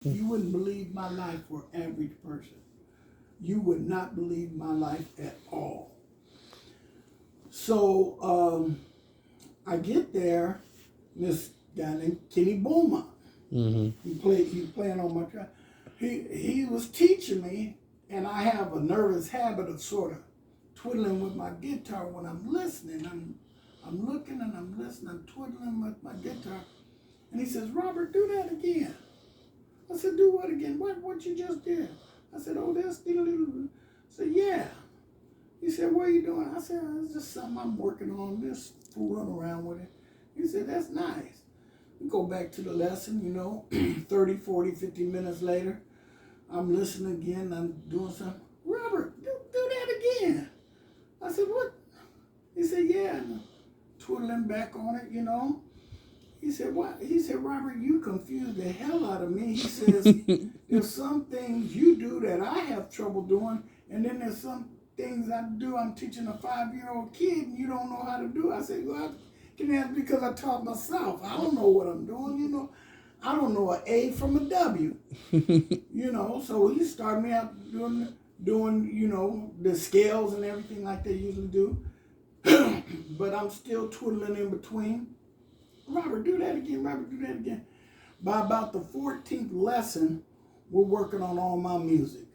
You wouldn't believe my life for average person. You would not believe my life at all. So I get there, this guy named Kenny Beaumont. He's playing on my track. He was teaching me, and I have a nervous habit of sort of twiddling with my guitar when I'm listening. I'm looking and I'm listening, I'm twiddling with my guitar. And he says, Robert, do that again. I said, do what again? What you just did? I said, oh, this. I said, yeah. He said, what are you doing? I said, it's just something I'm working on, just fooling around with it. He said, that's nice. We go back to the lesson, 30, 40, 50 minutes later. I'm listening again, I'm doing something. Robert, do that again. I said, what? He said, yeah. And I'm twiddling back on it, He said, what? He said, Robert, you confused the hell out of me. He says, there's some things you do that I have trouble doing, and then there's some things I do. I'm teaching a 5-year-old kid, and you don't know how to do it. I said, well, can that's because I taught myself. I don't know what I'm doing, I don't know an A from a W, So he started me out doing, the scales and everything like they usually do. But I'm still twiddling in between. Robert, do that again. Robert, do that again. By about the 14th lesson, we're working on all my music.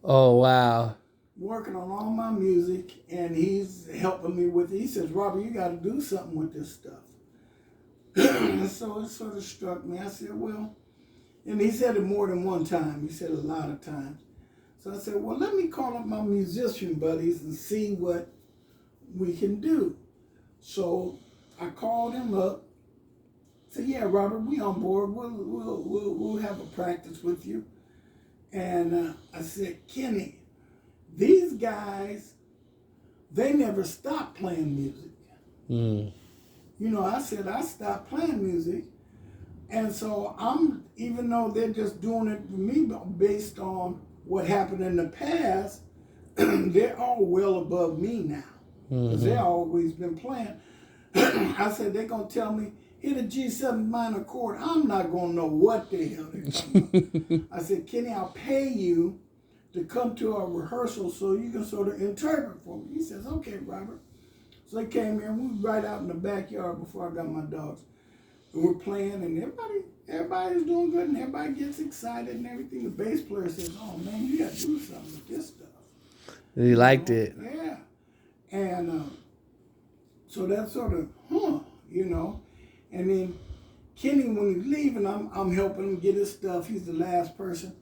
Oh, wow. Working on all my music, and he's helping me with it. He says, Robert, you got to do something with this stuff. And so it sort of struck me. I said, well, and he said it more than one time. He said it a lot of times. So I said, well, let me call up my musician buddies and see what we can do. So I called him up. Said, yeah, Robert, we on board. We'll have a practice with you. And I said, Kenny, these guys, they never stop playing music. I said, I stopped playing music. And so even though they're just doing it for me based on what happened in the past, they're all well above me now. Because they've always been playing. I said, they're going to tell me, hit a G7 minor chord. I'm not going to know what the hell they're talking about. I said, Kenny, I'll pay you to come to our rehearsal so you can sort of interpret for me. He says, okay, Robert. So they came here, and we were right out in the backyard before I got my dogs. And we're playing, and everybody's doing good, and everybody gets excited and everything. The bass player says, oh, man, you got to do something with this stuff. He liked it. Yeah. And so that's sort of, And then Kenny, when he's leaving, I'm helping him get his stuff. He's the last person.